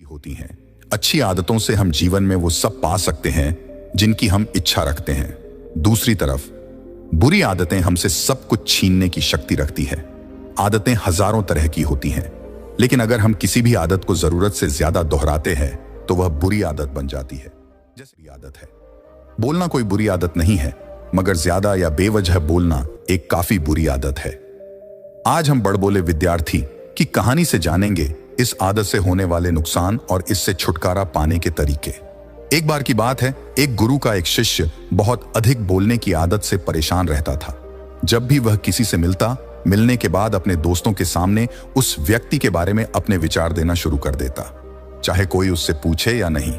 होती हैं। अच्छी आदतों से हम जीवन में वो सब पा सकते हैं जिनकी हम इच्छा रखते हैं। दूसरी तरफ बुरी आदतें हमसे सब कुछ छीनने की शक्ति रखती है। आदतें हजारों तरह की होती हैं, लेकिन अगर हम किसी भी आदत को जरूरत से ज्यादा दोहराते हैं तो वह बुरी आदत बन जाती है। जैसे बुरी आदत है, बोलना कोई बुरी आदत नहीं है, मगर ज्यादा या बेवजह बोलना एक काफी बुरी आदत है। आज हम बड़बोले विद्यार्थी की कहानी से जानेंगे इस आदत से होने वाले नुकसान और इससे छुटकारा पाने के तरीके। एक बार की बात है, एक गुरु का एक शिष्य बहुत अधिक बोलने की आदत से परेशान रहता था। जब भी वह किसी से मिलने के बाद अपने दोस्तों के सामने उस व्यक्ति के बारे में अपने विचार देना शुरू कर देता, चाहे कोई उससे पूछे या नहीं।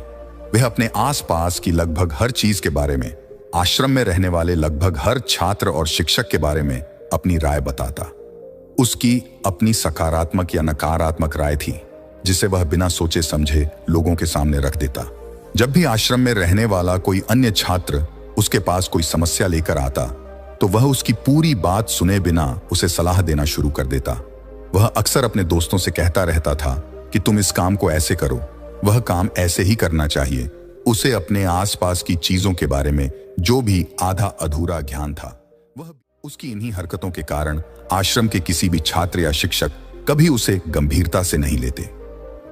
वह अपने आसपास की लगभग हर चीज के बारे में, आश्रम में रहने वाले लगभग हर छात्र और शिक्षक के बारे में अपनी राय बताता। उसकी अपनी सकारात्मक या नकारात्मक राय थी, जिसे वह बिना सोचे समझे लोगों के सामने रख देता। जब भी आश्रम में रहने वाला कोई अन्य छात्र उसके पास कोई समस्या लेकर आता, तो वह उसकी पूरी बात सुने बिना उसे सलाह देना शुरू कर देता। वह अक्सर अपने दोस्तों से कहता रहता था कि तुम इस काम को ऐसे करो, वह काम ऐसे ही करना चाहिए। उसे अपने आसपास की चीजों के बारे में जो भी आधा अधूरा ज्ञान था, वह उसकी इन्हीं हरकतों के कारण आश्रम के किसी भी छात्र या शिक्षक कभी उसे गंभीरता से नहीं लेते।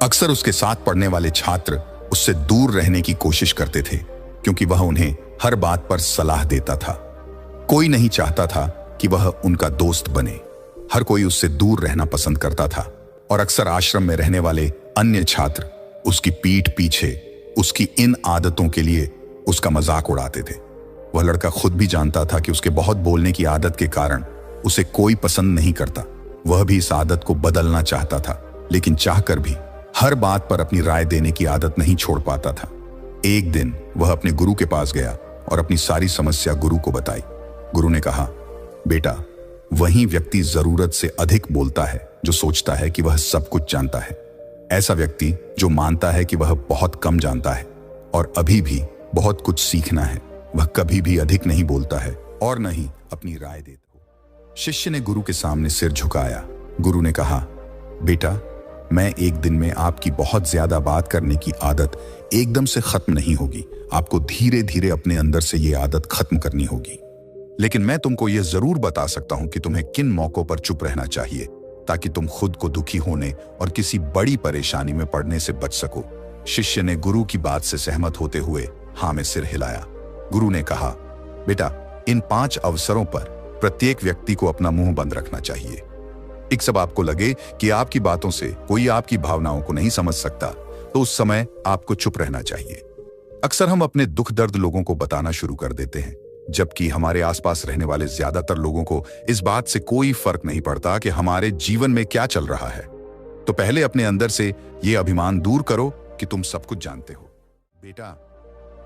अक्सर उसके साथ पढ़ने वाले छात्र उससे दूर रहने की कोशिश करते थे, क्योंकि वह उन्हें हर बात पर सलाह देता था। कोई नहीं चाहता था कि वह उनका दोस्त बने। हर कोई उससे दूर रहना पसंद करता था, और अक्सर आश्रम में रहने वाले अन्य छात्र उसकी पीठ पीछे उसकी इन आदतों के लिए उसका मजाक उड़ाते थे। वह लड़का खुद भी जानता था कि उसके बहुत बोलने की आदत के कारण उसे कोई पसंद नहीं करता। वह भी इस आदत को बदलना चाहता था, लेकिन चाहकर भी हर बात पर अपनी राय देने की आदत नहीं छोड़ पाता था। एक दिन वह अपने गुरु के पास गया और अपनी सारी समस्या गुरु को बताई। गुरु ने कहा, बेटा, वही व्यक्ति जरूरत से अधिक बोलता है जो सोचता है कि वह सब कुछ जानता है। ऐसा व्यक्ति जो मानता है कि वह बहुत कम जानता है और अभी भी बहुत कुछ सीखना है, वह कभी भी अधिक नहीं बोलता है और न ही अपनी राय देता। शिष्य ने गुरु के सामने सिर झुकाया। गुरु ने कहा, बेटा, मैं एक दिन में आपकी बहुत ज्यादा बात करने की आदत एकदम से खत्म नहीं होगी। आपको धीरे धीरे अपने अंदर से ये आदत खत्म करनी होगी। लेकिन मैं तुमको यह जरूर बता सकता हूं कि तुम्हें किन मौकों पर चुप रहना चाहिए, ताकि तुम खुद को दुखी होने और किसी बड़ी परेशानी में पड़ने से बच सको। शिष्य ने गुरु की बात से सहमत होते हुए हाँ में सिर हिलाया। गुरु ने कहा, बेटा, इन 5 अवसरों पर प्रत्येक व्यक्ति को अपना मुंह बंद रखना चाहिए। एक सब आपको लगे कि आपकी बातों से कोई आपकी भावनाओं को नहीं समझ सकता, तो उस समय आपको चुप रहना चाहिए। अक्सर हम अपने दुख दर्द लोगों को बताना शुरू कर देते हैं, जबकि हमारे आसपास रहने वाले ज्यादातर लोगों को इस बात से कोई फर्क नहीं पड़ता कि हमारे जीवन में क्या चल रहा है। तो पहले अपने अंदर से ये अभिमान दूर करो कि तुम सब कुछ जानते हो। बेटा,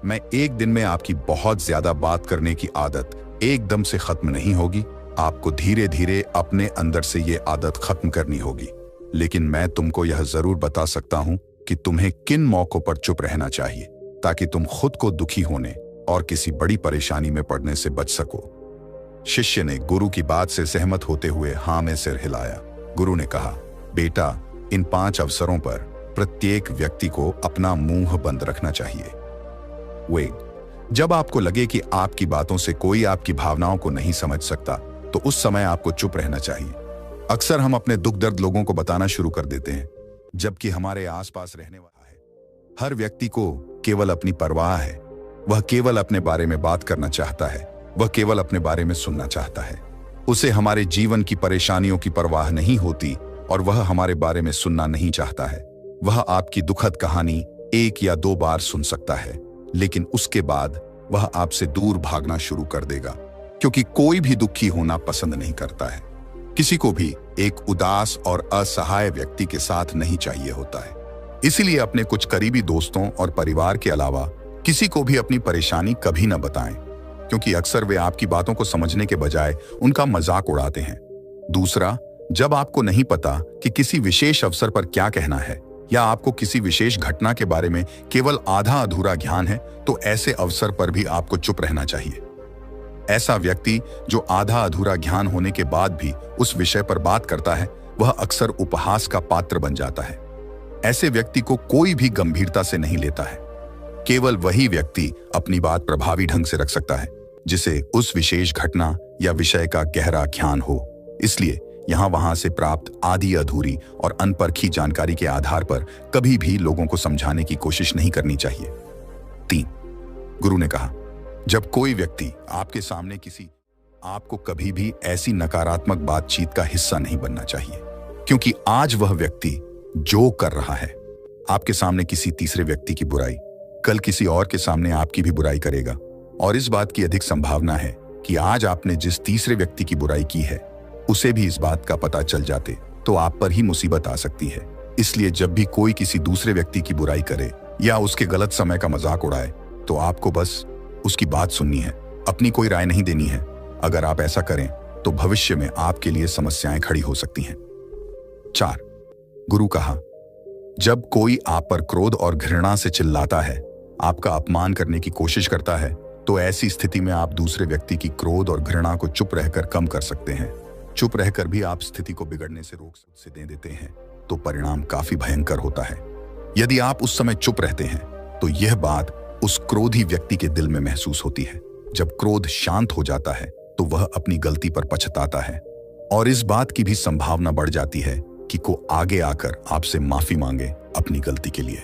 मैं एक दिन में आपकी बहुत ज्यादा बात करने की आदत एकदम से खत्म नहीं होगी। आपको धीरे धीरे अपने अंदर से ये आदत खत्म करनी होगी। लेकिन मैं तुमको यह जरूर बता सकता हूं कि तुम्हें किन मौकों पर चुप रहना चाहिए, ताकि तुम खुद को दुखी होने और किसी बड़ी परेशानी में पड़ने से बच सको। शिष्य ने गुरु की बात से सहमत होते हुए हाँ में सिर हिलाया। गुरु ने कहा, बेटा, इन 5 अवसरों पर प्रत्येक व्यक्ति को अपना मुंह बंद रखना चाहिए। जब आपको लगे कि आपकी बातों से कोई आपकी भावनाओं को नहीं समझ सकता, तो उस समय आपको चुप रहना चाहिए। अक्सर हम अपने दुख दर्द लोगों को बताना शुरू कर देते हैं, जबकि हमारे आसपास रहने वाला है हर व्यक्ति को केवल अपनी परवाह है। वह केवल अपने बारे में बात करना चाहता है। वह केवल अपने बारे में सुनना चाहता है। उसे हमारे जीवन की परेशानियों की परवाह नहीं होती और वह हमारे बारे में सुनना नहीं चाहता है। वह आपकी दुखद कहानी 1 या 2 बार सुन सकता है, लेकिन उसके बाद वह आपसे दूर भागना शुरू कर देगा, क्योंकि कोई भी दुखी होना पसंद नहीं करता है। किसी को भी एक उदास और असहाय व्यक्ति के साथ नहीं चाहिए होता है। इसीलिए अपने कुछ करीबी दोस्तों और परिवार के अलावा किसी को भी अपनी परेशानी कभी न बताएं, क्योंकि अक्सर वे आपकी बातों को समझने के बजाय उनका मजाक उड़ाते हैं। दूसरा, जब आपको नहीं पता कि किसी विशेष अवसर पर क्या कहना है, या आपको किसी विशेष घटना के बारे में केवल आधा अधूरा ज्ञान है, तो ऐसे अवसर पर भी आपको चुप रहना चाहिए। ऐसा व्यक्ति जो आधा अधूरा ज्ञान होने के बाद भी उस विषय पर बात करता है, वह अक्सर उपहास का पात्र बन जाता है। ऐसे व्यक्ति को कोई भी गंभीरता से नहीं लेता है। केवल वही व्यक्ति अपनी बात प्रभावी ढंग से रख सकता है जिसे उस विशेष घटना या विषय का गहरा ज्ञान हो। इसलिए यहां वहां से प्राप्त आधी अधूरी और अनपरखी जानकारी के आधार पर कभी भी लोगों को समझाने की कोशिश नहीं करनी चाहिए। 3, गुरु ने कहा, जब कोई व्यक्ति आपके सामने आपको कभी भी ऐसी नकारात्मक बातचीत का हिस्सा नहीं बनना चाहिए, क्योंकि आज वह व्यक्ति जो कर रहा है आपके सामने किसी तीसरे व्यक्ति की बुराई, कल किसी और के सामने आपकी भी बुराई करेगा। और इस बात की अधिक संभावना है कि आज आपने जिस तीसरे व्यक्ति की बुराई की है उसे भी इस बात का पता चल जाते तो आप पर ही मुसीबत आ सकती है। इसलिए जब भी कोई किसी दूसरे व्यक्ति की बुराई करे या उसके गलत समय का मजाक उड़ाए तो आपको बस उसकी बात सुननी है, अपनी कोई राय नहीं देनी है। अगर आप ऐसा करें तो भविष्य में आपके लिए समस्याएं खड़ी हो सकती हैं। 4, गुरु कहा, जब कोई आप पर क्रोध और घृणा से चिल्लाता है, आपका अपमान करने की कोशिश करता है, तो ऐसी स्थिति में आप दूसरे व्यक्ति की क्रोध और घृणा को चुप रहकर कम कर सकते हैं। चुप रहकर भी आप स्थिति को बिगड़ने से रोक से दे देते हैं तो परिणाम काफी भयंकर होता है। यदि आप उस समय चुप रहते हैं तो यह बात उस क्रोधी व्यक्ति के दिल में महसूस होती है। जब क्रोध शांत हो जाता है तो वह अपनी गलती पर पछताता है और इस बात की भी संभावना बढ़ जाती है कि को आगे आकर आपसे माफी मांगे अपनी गलती के लिए।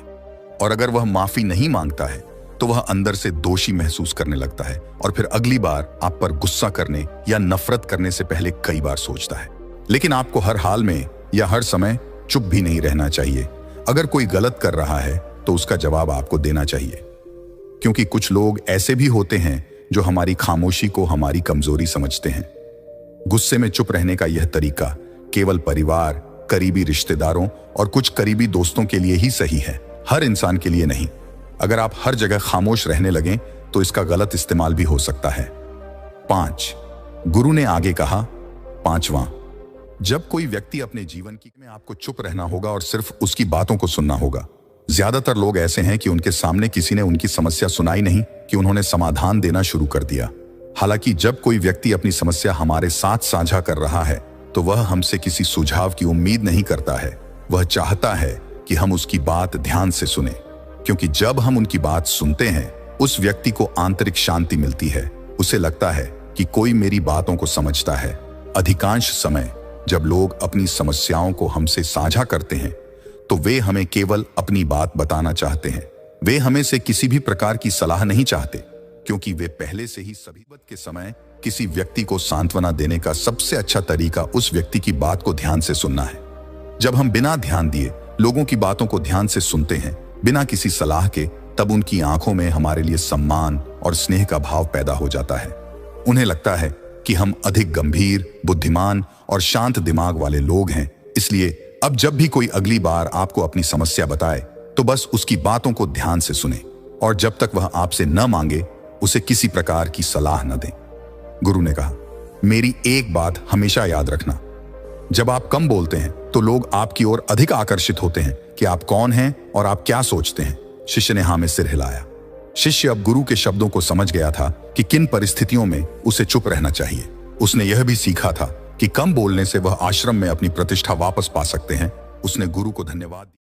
और अगर वह माफी नहीं मांगता है तो वह अंदर से दोषी महसूस करने लगता है और फिर अगली बार आप पर गुस्सा करने या नफरत करने से पहले कई बार सोचता है। लेकिन आपको हर हाल में या हर समय चुप भी नहीं रहना चाहिए। अगर कोई गलत कर रहा है तो उसका जवाब आपको देना चाहिए, क्योंकि कुछ लोग ऐसे भी होते हैं जो हमारी खामोशी को हमारी कमजोरी समझते हैं। गुस्से में चुप रहने का यह तरीका केवल परिवार, करीबी रिश्तेदारों और कुछ करीबी दोस्तों के लिए ही सही है, हर इंसान के लिए नहीं। अगर आप हर जगह खामोश रहने लगें तो इसका गलत इस्तेमाल भी हो सकता है। 5, गुरु ने आगे कहा, 5वां, जब कोई व्यक्ति अपने जीवन में आपको चुप रहना होगा और सिर्फ उसकी बातों को सुनना होगा। ज्यादातर लोग ऐसे हैं कि उनके सामने किसी ने उनकी समस्या सुनाई नहीं कि उन्होंने समाधान देना शुरू कर दिया। हालांकि जब कोई व्यक्ति अपनी समस्या हमारे साथ साझा कर रहा है तो वह हमसे किसी सुझाव की उम्मीद नहीं करता है। वह चाहता है कि हम उसकी बात ध्यान से सुने, क्योंकि जब हम उनकी बात सुनते हैं उस व्यक्ति को आंतरिक शांति मिलती है। उसे लगता है कि कोई मेरी बातों को समझता है। अधिकांश समय जब लोग अपनी समस्याओं को हमसे साझा करते हैं तो वे हमें केवल अपनी बात बताना चाहते हैं। वे हमें से किसी भी प्रकार की सलाह नहीं चाहते, क्योंकि वे पहले से ही सभी मुसीबत के समय किसी व्यक्ति को सांत्वना देने का सबसे अच्छा तरीका उस व्यक्ति की बात को ध्यान से सुनना है। जब हम बिना ध्यान दिए लोगों की बातों को ध्यान से सुनते हैं, बिना किसी सलाह के, तब उनकी आंखों में हमारे लिए सम्मान और स्नेह का भाव पैदा हो जाता है। उन्हें लगता है कि हम अधिक गंभीर, बुद्धिमान और शांत दिमाग वाले लोग हैं। इसलिए अब जब भी कोई अगली बार आपको अपनी समस्या बताए तो बस उसकी बातों को ध्यान से सुने और जब तक वह आपसे न मांगे उसे किसी प्रकार की सलाह न दें। गुरु ने कहा, मेरी एक बात हमेशा याद रखना, जब आप कम बोलते हैं तो लोग आपकी ओर अधिक आकर्षित होते हैं कि आप कौन हैं और आप क्या सोचते हैं। शिष्य ने हाँ में सिर हिलाया। शिष्य अब गुरु के शब्दों को समझ गया था कि किन परिस्थितियों में उसे चुप रहना चाहिए। उसने यह भी सीखा था कि कम बोलने से वह आश्रम में अपनी प्रतिष्ठा वापस पा सकते हैं। उसने गुरु को धन्यवाद दिया।